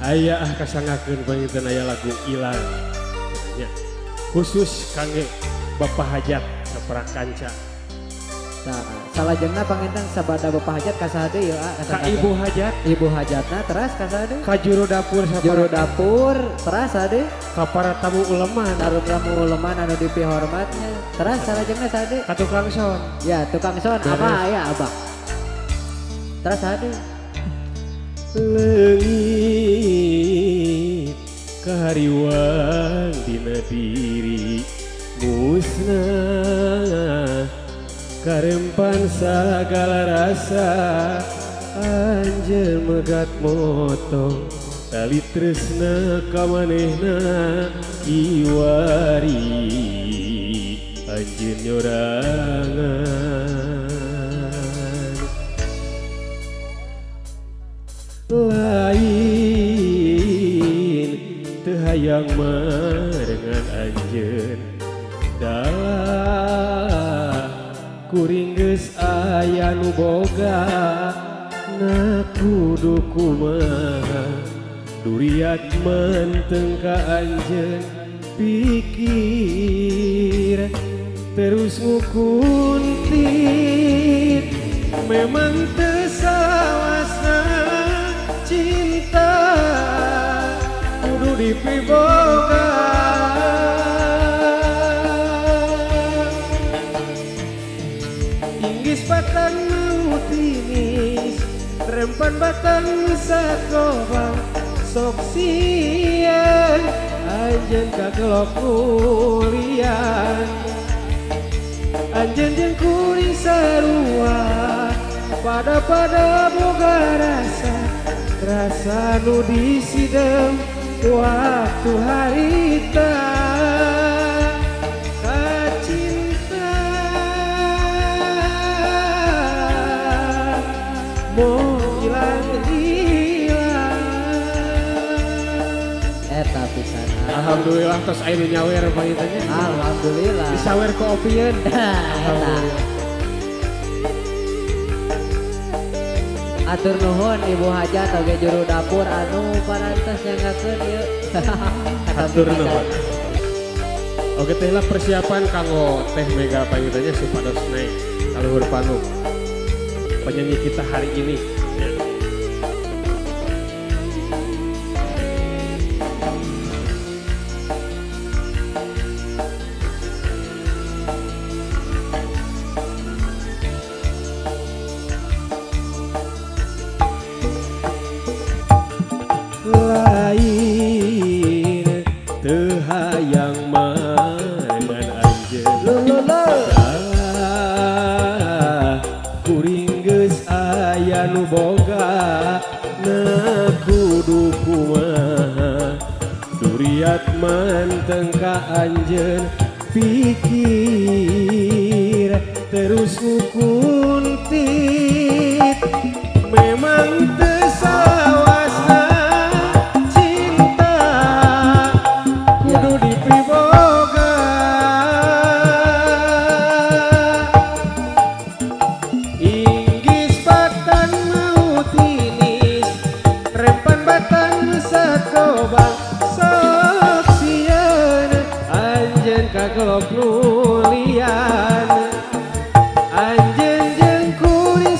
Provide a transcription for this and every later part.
Aya kasangakeun panginten aya lagu ilang. Khusus kangge Bapak Hajat saprak kanca. Nah, salajengna panginten sabada Bapak Hajat kasade ya Ka Ibu Hajat, Ibu Hajatna teras kasade. ka juru dapur Juru saprak, dapur teras ade. ka para tamu ulama, Taruh tamu uleman anu dipihormatnya. Teras salajengna sade. ka tukang son. Ya tukang son abah ya abah. Teras ade. Leungit kahariwang dina diri musnah karempan sagala rasa anjeun megat motong tali tresna ka manehna kiwari anjeun nyorangan lain teu hayang marengan anjeun dalah kuring geus aya nu boga na kudu kumaha duriat menteng ka anjeun pikir terus ngukuntit memang teu sawasna cinta kudu dipiboga inggis batang tinis rempan batang sakobang sok sieun anjeun kagelok kuliah anjeun jeung kuring sarua pada boga rasa nu disidem waktu harita kacinta mau hilang Eta pisan. alhamdulillah tos aya nu nyawer pangintennya Alhamdulillah. disawer ku opieun alhamdulillah. Atur nuhun Ibu Hajat oge juru dapur anu parantos nyanggakeun ieu. Atur nuhun. Oke teh lah persiapan kanggo teh mega pangintennya supados naik kaluhur panggung penyanyi kita hari ini. Lain teu hayang marengan anjeun dalah kuring geus aya nu boga na kudu kumaha duriat manteng ka anjeun pikir terus ngukuntit memang teu sawasna cinta kudu dipiboga inggis batan mau tinis rempan batan sakobang sok sieun anjeun kagelok nulian anjeun jeung kuring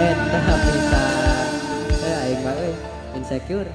eta bisa aing mah insecure